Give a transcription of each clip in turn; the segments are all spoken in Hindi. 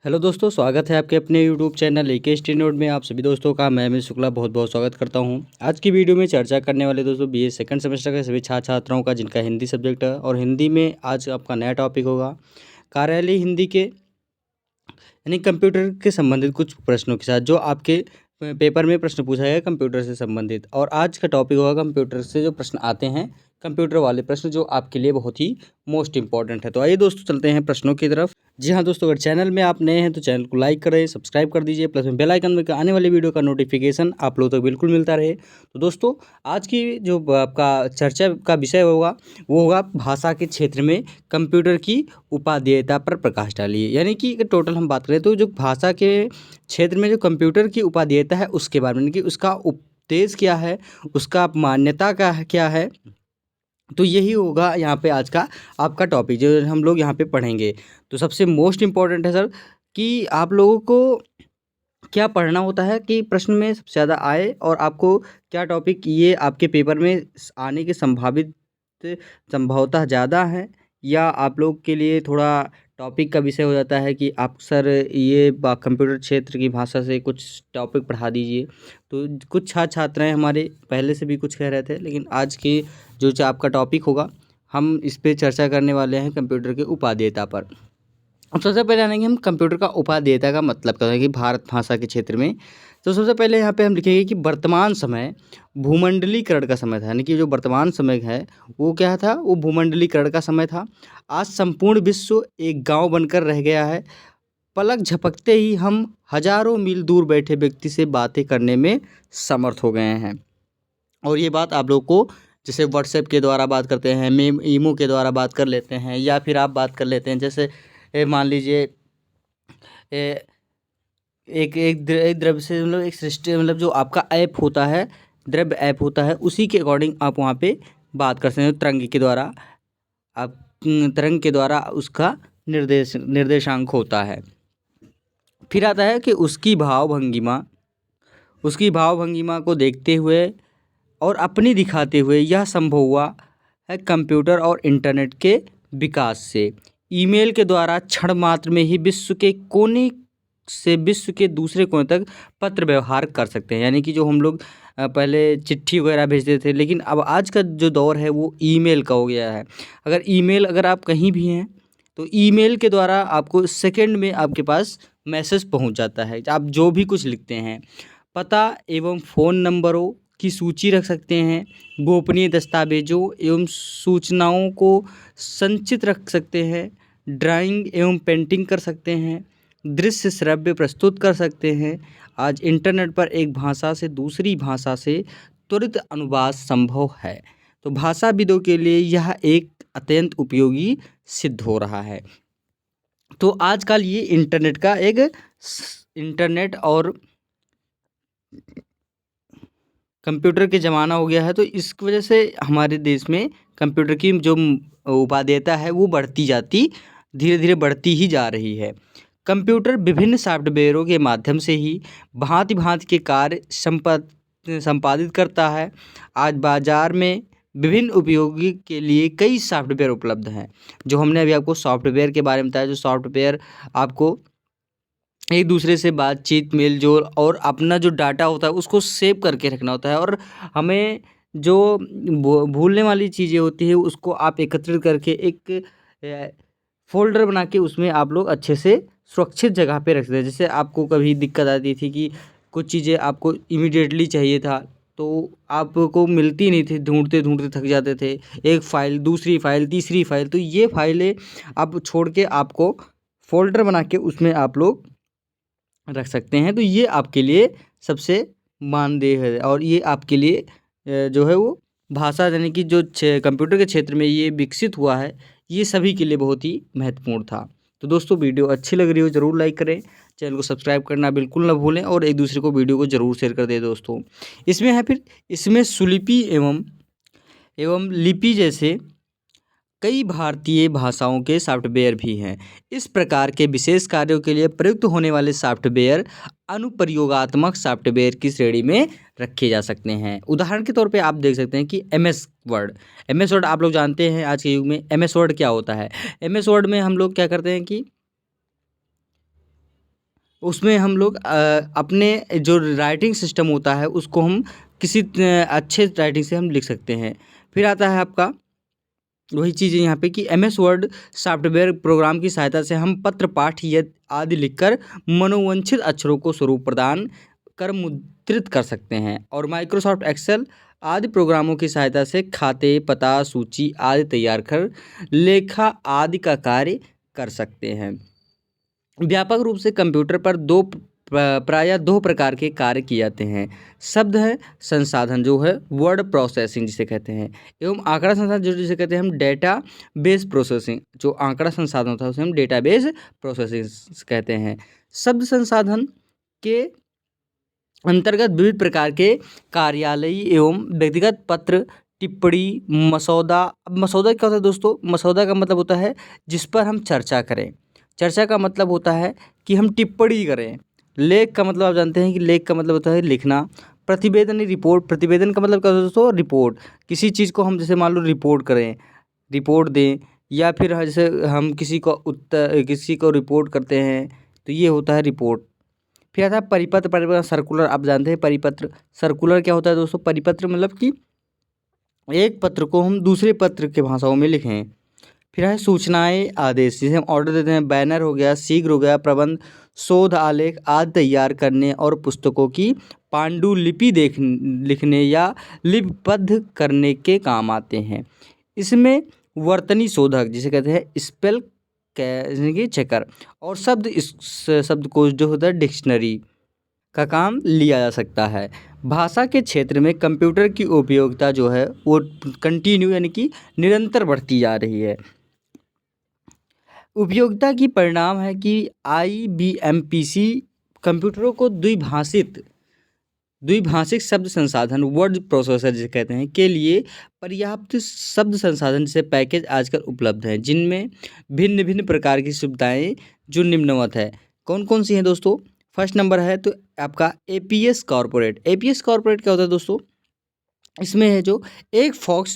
हेलो दोस्तों, स्वागत है आपके अपने YouTube channel AK study note में। आप सभी दोस्तों का मैं अमित शुक्ला बहुत बहुत स्वागत करता हूं। आज की वीडियो में चर्चा करने वाले दोस्तों बीए सेकंड सेमेस्टर के सभी छात्र छात्राओं का जिनका हिंदी सब्जेक्ट है, और हिंदी में आज आपका नया टॉपिक होगा कार्यालय हिंदी के यानी कंप्यूटर के संबंधित कुछ प्रश्नों के साथ, जो आपके पेपर में प्रश्न पूछा गया कंप्यूटर से संबंधित। और आज का टॉपिक होगा कंप्यूटर से जो प्रश्न आते हैं, कंप्यूटर वाले प्रश्न जो आपके लिए बहुत ही मोस्ट इंपॉर्टेंट है। तो आइए दोस्तों चलते हैं प्रश्नों की तरफ। जी हाँ दोस्तों, अगर चैनल में आप नए हैं तो चैनल को लाइक करें, सब्सक्राइब कर दीजिए, प्लस में बेल आइकन में आने वाली वीडियो का नोटिफिकेशन आप लोगों तक बिल्कुल मिलता रहे। तो दोस्तों, आज की जो आपका चर्चा का विषय होगा वो होगा भाषा के क्षेत्र में कंप्यूटर की उपादेयता पर प्रकाश डालिए। यानी कि टोटल हम बात करें तो जो भाषा के क्षेत्र में जो कंप्यूटर की उपादेयता है उसके बारे में, कि उसका उपदेश क्या है, उसका मान्यता का क्या है। तो यही होगा यहाँ पे आज का आपका टॉपिक जो हम लोग यहाँ पे पढ़ेंगे। तो सबसे मोस्ट इम्पॉर्टेंट है सर कि आप लोगों को क्या पढ़ना होता है कि प्रश्न में सबसे ज़्यादा आए, और आपको क्या टॉपिक ये आपके पेपर में आने के संभावतः ज़्यादा है, या आप लोग के लिए थोड़ा टॉपिक का विषय हो जाता है कि आप सर ये कंप्यूटर क्षेत्र की भाषा से कुछ टॉपिक पढ़ा दीजिए। तो कुछ छात्र छात्राएँ हमारे पहले से भी कुछ कह रहे थे, लेकिन आज की जो आपका टॉपिक होगा हम इस पे चर्चा करने वाले हैं कंप्यूटर के उपादेयता पर। अब सबसे पहले जानेंगे हम कंप्यूटर का उपादेयता का मतलब क्या है कि भारत भाषा के क्षेत्र में। तो सबसे पहले यहाँ पे हम लिखेंगे कि वर्तमान समय भूमंडलीकरण का समय था। यानी कि जो वर्तमान समय है वो क्या था, वो भूमंडलीकरण का समय था। आज संपूर्ण विश्व एक गांव बनकर रह गया है। पलक झपकते ही हम हजारों मील दूर बैठे व्यक्ति से बातें करने में समर्थ हो गए हैं। और ये बात आप लोग को जैसे व्हाट्सएप के द्वारा बात करते हैं, मेम ईमो के द्वारा बात कर लेते हैं, या फिर आप बात कर लेते हैं जैसे मान लीजिए एक द्रव्य से मतलब एक सृष्टि, मतलब जो आपका ऐप होता है, द्रव्य ऐप होता है, उसी के अकॉर्डिंग आप वहाँ पे बात कर सकते हैं। तरंग के द्वारा आप तरंग के द्वारा उसका निर्देशांक होता है। फिर आता है कि उसकी भाव भंगिमा को देखते हुए और अपनी दिखाते हुए यह संभव हुआ है कंप्यूटर और इंटरनेट के विकास से। ईमेल के द्वारा क्षण मात्र में ही विश्व के कोने से विश्व के दूसरे कोने तक पत्र व्यवहार कर सकते हैं। यानी कि जो हम लोग पहले चिट्ठी वगैरह भेजते थे, लेकिन अब आज का जो दौर है वो ईमेल का हो गया है। अगर आप कहीं भी हैं तो ईमेल के द्वारा आपको सेकंड में आपके पास मैसेज पहुंच जाता है। आप जो भी कुछ लिखते हैं, पता एवं फ़ोन नंबरों की सूची रख सकते हैं, गोपनीय दस्तावेजों एवं सूचनाओं को संचित रख सकते हैं, ड्राइंग एवं पेंटिंग कर सकते हैं, दृश्य श्रव्य प्रस्तुत कर सकते हैं। आज इंटरनेट पर एक भाषा से दूसरी भाषा से त्वरित अनुवाद संभव है। तो भाषाविदों के लिए यह एक अत्यंत उपयोगी सिद्ध हो रहा है। तो आजकल ये इंटरनेट और कंप्यूटर के ज़माना हो गया है। तो इस वजह से हमारे देश में कंप्यूटर की जो उपादेयता है वो धीरे धीरे बढ़ती ही जा रही है। कंप्यूटर विभिन्न सॉफ्टवेयरों के माध्यम से ही भांति भांति के कार्य संपादित करता है। आज बाज़ार में विभिन्न उपयोगी के लिए कई सॉफ्टवेयर उपलब्ध हैं। जो हमने अभी आपको सॉफ्टवेयर के बारे में बताया, जो सॉफ्टवेयर आपको एक दूसरे से बातचीत, मेल जोल और अपना जो डाटा होता है उसको सेव करके रखना होता है। और हमें जो भूलने वाली चीज़ें होती है उसको आप एकत्रित करके एक फ़ोल्डर बना के उसमें आप लोग अच्छे से सुरक्षित जगह पे रख सकते हैं। जैसे आपको कभी दिक्कत आती थी कि कुछ चीज़ें आपको इमीडिएटली चाहिए था, तो आपको मिलती नहीं थी, ढूंढते ढूंढते थक जाते थे। एक फ़ाइल, दूसरी फ़ाइल, तीसरी फ़ाइल, तो ये फाइलें आप छोड़ के आपको फ़ोल्डर बना के उसमें आप लोग रख सकते हैं। तो ये आपके लिए सबसे मानदेय है, और ये आपके लिए जो है वो भाषा यानी कि जो कंप्यूटर के क्षेत्र में ये विकसित हुआ है, ये सभी के लिए बहुत ही महत्वपूर्ण था। तो दोस्तों, वीडियो अच्छी लग रही हो ज़रूर लाइक करें, चैनल को सब्सक्राइब करना बिल्कुल ना भूलें, और एक दूसरे को वीडियो को ज़रूर शेयर कर दें दोस्तों। इसमें सुलिपि एवं लिपि जैसे कई भारतीय भाषाओं के सॉफ्टवेयर भी हैं। इस प्रकार के विशेष कार्यों के लिए प्रयुक्त होने वाले सॉफ्टवेयर अनुप्रयोगात्मक सॉफ्टवेयर की श्रेणी में रखे जा सकते हैं। उदाहरण के तौर पे आप देख सकते हैं कि एम एस वर्ड आप लोग जानते हैं। आज के युग में एम एस वर्ड क्या होता है। एम एस वर्ड में हम लोग क्या करते हैं कि उसमें हम लोग अपने जो राइटिंग सिस्टम होता है उसको हम किसी अच्छे राइटिंग से हम लिख सकते हैं। फिर आता है आपका वही चीज़ है यहाँ पे कि एमएस वर्ड सॉफ्टवेयर प्रोग्राम की सहायता से हम पत्र पाठ या आदि लिखकर मनोवांछित अक्षरों को स्वरूप प्रदान कर मुद्रित कर सकते हैं। और माइक्रोसॉफ्ट एक्सेल आदि प्रोग्रामों की सहायता से खाते, पता, सूची आदि तैयार कर लेखा आदि का कार्य कर सकते हैं। व्यापक रूप से कंप्यूटर पर प्रायः दो प्रकार के कार्य किए जाते हैं। शब्द है संसाधन जो है वर्ड प्रोसेसिंग जिसे कहते हैं, एवं आंकड़ा संसाधन जो जिसे कहते हैं हम डेटा बेस प्रोसेसिंग। जो आंकड़ा संसाधन होता है उसे हम डेटा बेस प्रोसेसिंग कहते हैं। शब्द संसाधन के अंतर्गत विविध प्रकार के कार्यालयी एवं व्यक्तिगत पत्र, टिप्पणी, मसौदा। अब मसौदा क्या होता है दोस्तों? मसौदा का मतलब होता है जिस पर हम चर्चा करें। चर्चा का मतलब होता है कि हम टिप्पणी करें। लेख का मतलब आप जानते हैं कि लेख का मतलब होता है लिखना। प्रतिवेदन रिपोर्ट, प्रतिवेदन का मतलब क्या होता है दोस्तों? रिपोर्ट। किसी चीज़ को हम जैसे मान लो रिपोर्ट करें, रिपोर्ट दें, या फिर जैसे हम किसी को रिपोर्ट करते हैं तो ये होता है रिपोर्ट। फिर आता है परिपत्र, परिपत्र सर्कुलर। आप जानते हैं परिपत्र, सर्कुलर क्या होता है दोस्तों? परिपत्र मतलब कि एक पत्र को हम दूसरे पत्र के भाषाओं में लिखें। फिर है सूचनाएं आदेश, जिसे हम ऑर्डर देते हैं। बैनर हो गया, शीघ्र हो गया, प्रबंध, शोध आलेख आदि तैयार करने और पुस्तकों की पांडुलिपि लिखने या लिपिबद्ध करने के काम आते हैं। इसमें वर्तनी शोधक जिसे कहते हैं स्पेल चेकर, और शब्दकोश जो होता है डिक्शनरी का काम लिया जा सकता है। भाषा के क्षेत्र में कंप्यूटर की उपयोगिता जो है वो कंटिन्यू यानी कि निरंतर बढ़ती जा रही है। उपयोगिता की परिणाम है कि IBM PC कंप्यूटरों को द्विभाषिक शब्द संसाधन वर्ड प्रोसेसर जिसे कहते हैं के लिए पर्याप्त शब्द संसाधन जैसे पैकेज आजकल उपलब्ध हैं, जिनमें भिन्न भिन्न प्रकार की सुविधाएं जो निम्नवत है। कौन कौन सी हैं दोस्तों? फर्स्ट नंबर है तो आपका APS कॉर्पोरेट। APS कॉर्पोरेट क्या होता है दोस्तों? इसमें है जो एक फॉक्स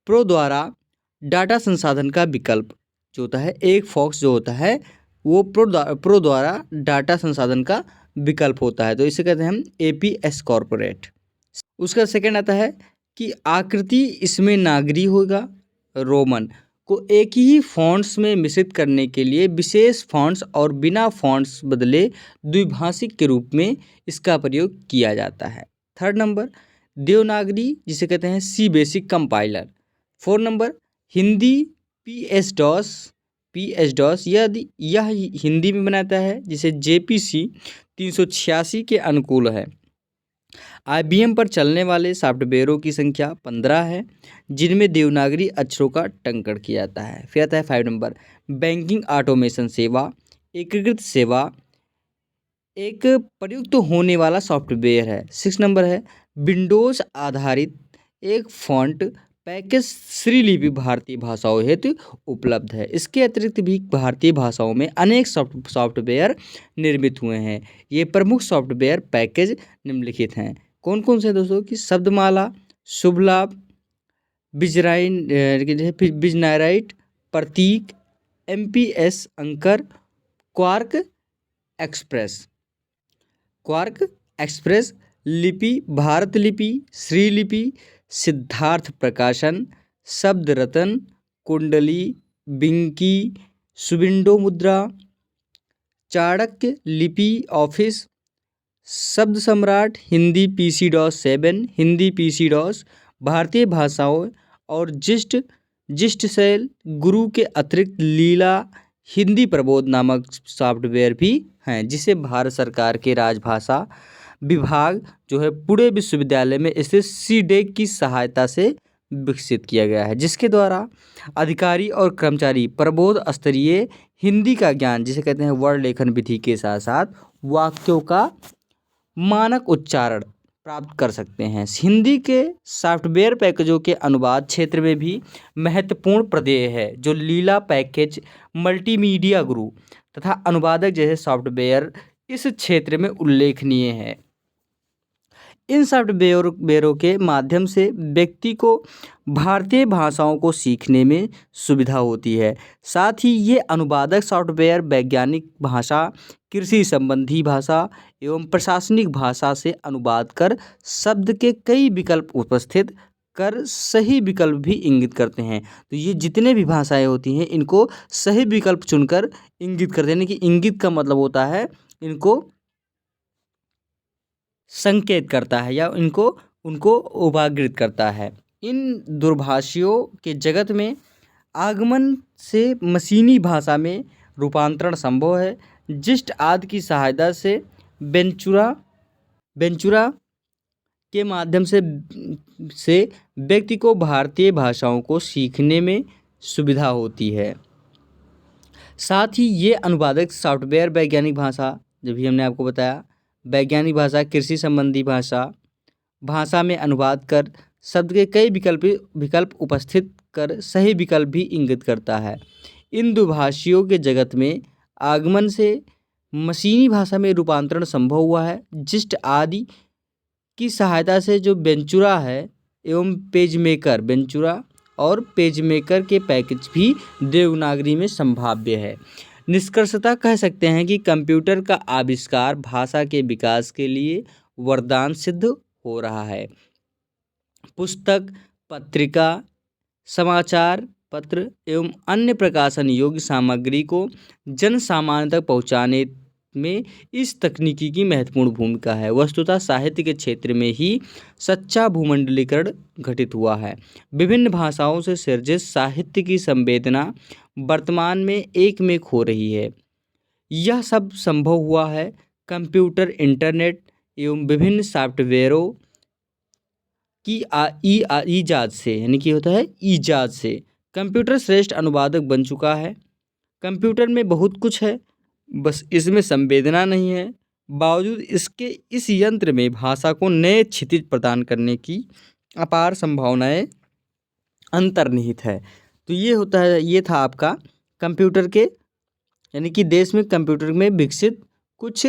प्रो द्वारा डाटा संसाधन का विकल्प जो होता है, एक फॉक्स जो होता है वो प्रो द्वारा डाटा संसाधन का विकल्प होता है, तो इसे कहते हैं हम APS कॉर्पोरेट। उसका सेकंड आता है कि आकृति इसमें नागरी होगा रोमन को एक ही फॉन्ट्स में मिश्रित करने के लिए विशेष फॉन्ट्स और बिना फॉन्ट्स बदले द्विभाषिक के रूप में इसका प्रयोग किया जाता है। थर्ड नंबर देवनागरी जिसे कहते हैं C basic compiler. 4 number Hindi PS DOS यह हिंदी में बनाता है जिसे JPC 386 के अनुकूल है। IBM पर चलने वाले सॉफ्टवेयरों की संख्या 15 है जिनमें देवनागरी अक्षरों का टंकण किया जाता है। फिर आता है 5 नंबर बैंकिंग ऑटोमेशन सेवा। एकीकृत सेवा एक प्रयुक्त होने वाला सॉफ्टवेयर है। 6 नंबर है विंडोज़ आधारित एक फॉन्ट पैकेज श्रीलिपि भारतीय भाषाओं हेतु उपलब्ध है। इसके अतिरिक्त भी भारतीय भाषाओं में अनेक सॉफ्टवेयर निर्मित हुए हैं। ये प्रमुख सॉफ्टवेयर पैकेज निम्नलिखित हैं। कौन कौन से दोस्तों? कि शब्दमाला, शुभ लाभ, बिजनाइराइट, प्रतीक, MPS अंकर, क्वार्क एक्सप्रेस, लिपि, भारत लिपि, श्रीलिपि, सिद्धार्थ प्रकाशन, शब्द रतन, कुंडली, बिंकी, सुविंडो मुद्रा, चाणक्य लिपि ऑफिस, शब्द सम्राट, Hindi PC DOS 7, Hindi PC DOS, भारतीय भाषाओं और जिस्ट सेल, गुरु के अतिरिक्त लीला, हिंदी प्रबोध नामक सॉफ्टवेयर भी हैं, जिसे भारत सरकार के राजभाषा विभाग जो है पुणे विश्वविद्यालय में स्थित CDEC की सहायता से विकसित किया गया है, जिसके द्वारा अधिकारी और कर्मचारी प्रबोध स्तरीय हिंदी का ज्ञान जिसे कहते हैं वर्ण लेखन विधि के साथ साथ वाक्यों का मानक उच्चारण प्राप्त कर सकते हैं। हिंदी के सॉफ्टवेयर पैकेजों के अनुवाद क्षेत्र में भी महत्वपूर्ण प्रत्यय है, जो लीला पैकेज, मल्टीमीडिया गुरु तथा अनुवादक जैसे सॉफ्टवेयर इस क्षेत्र में उल्लेखनीय है। इन सॉफ्टवेयरों के माध्यम से व्यक्ति को भारतीय भाषाओं को सीखने में सुविधा होती है। साथ ही ये अनुवादक सॉफ्टवेयर वैज्ञानिक भाषा, कृषि संबंधी भाषा एवं प्रशासनिक भाषा से अनुवाद कर शब्द के कई विकल्प उपस्थित कर सही विकल्प भी इंगित करते हैं। तो ये जितने भी भाषाएं होती हैं इनको सही विकल्प चुनकर इंगित करते हैं, यानी कि इंगित का मतलब होता है इनको संकेत करता है या उनको उभागित करता है। इन दूरभाषियों के जगत में आगमन से मशीनी भाषा में रूपांतरण संभव है। जिस्ट आदि की सहायता से वेंचुरा के माध्यम से व्यक्ति को भारतीय भाषाओं को सीखने में सुविधा होती है। साथ ही ये अनुवादक सॉफ्टवेयर वैज्ञानिक भाषा, जब भी हमने आपको बताया, वैज्ञानिक भाषा, कृषि संबंधी भाषा में अनुवाद कर शब्द के कई विकल्प उपस्थित कर सही विकल्प भी इंगित करता है। इन दुभाषियों के जगत में आगमन से मशीनी भाषा में रूपांतरण संभव हुआ है। जिस्ट आदि की सहायता से जो वेंचुरा है एवं वेंचुरा और पेजमेकर के पैकेज भी देवनागरी में संभाव्य है। निष्कर्षतः कह सकते हैं कि कंप्यूटर का आविष्कार भाषा के विकास के लिए वरदान सिद्ध हो रहा है। पुस्तक, पत्रिका, समाचार पत्र एवं अन्य प्रकाशन योग्य सामग्री को जन सामान्य तक पहुँचाने में इस तकनीकी की महत्वपूर्ण भूमिका है। वस्तुतः साहित्य के क्षेत्र में ही सच्चा भूमंडलीकरण घटित हुआ है। विभिन्न भाषाओं से सृजित साहित्य की संवेदना वर्तमान में एक में खो रही है। यह सब संभव हुआ है कंप्यूटर, इंटरनेट एवं विभिन्न सॉफ्टवेयरों की ईजाद से, यानी कि होता है ईजाद से। कंप्यूटर श्रेष्ठ अनुवादक बन चुका है। कंप्यूटर में बहुत कुछ है, बस इसमें संवेदना नहीं है। बावजूद इसके इस यंत्र में भाषा को नए क्षितिज प्रदान करने की अपार संभावनाएं अंतर्निहित है। तो ये था आपका कंप्यूटर के, यानी कि देश में कंप्यूटर में विकसित कुछ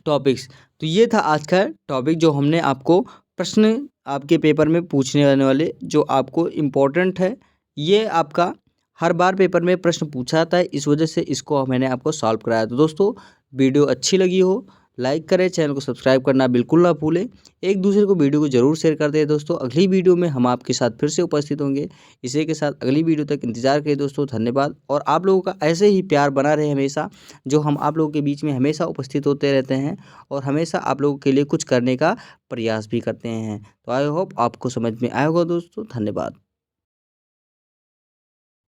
टॉपिक्स। तो ये था आज का टॉपिक जो हमने आपको प्रश्न आपके पेपर में पूछने आने वाले जो आपको इम्पोर्टेंट है। ये आपका हर बार पेपर में प्रश्न पूछा जाता है, इस वजह से इसको मैंने आपको सॉल्व कराया। तो दोस्तों वीडियो अच्छी लगी हो लाइक करें, चैनल को सब्सक्राइब करना बिल्कुल ना भूलें। एक दूसरे को वीडियो को जरूर शेयर कर दें। दोस्तों अगली वीडियो में हम आपके साथ फिर से उपस्थित होंगे। इसी के साथ अगली वीडियो तक इंतजार करें दोस्तों। धन्यवाद। और आप लोगों का ऐसे ही प्यार बना रहे हमेशा, जो हम आप लोगों के बीच में हमेशा उपस्थित होते रहते हैं और हमेशा आप लोगों के लिए कुछ करने का प्रयास भी करते हैं। तो आई होप आपको समझ में आया होगा दोस्तों। धन्यवाद।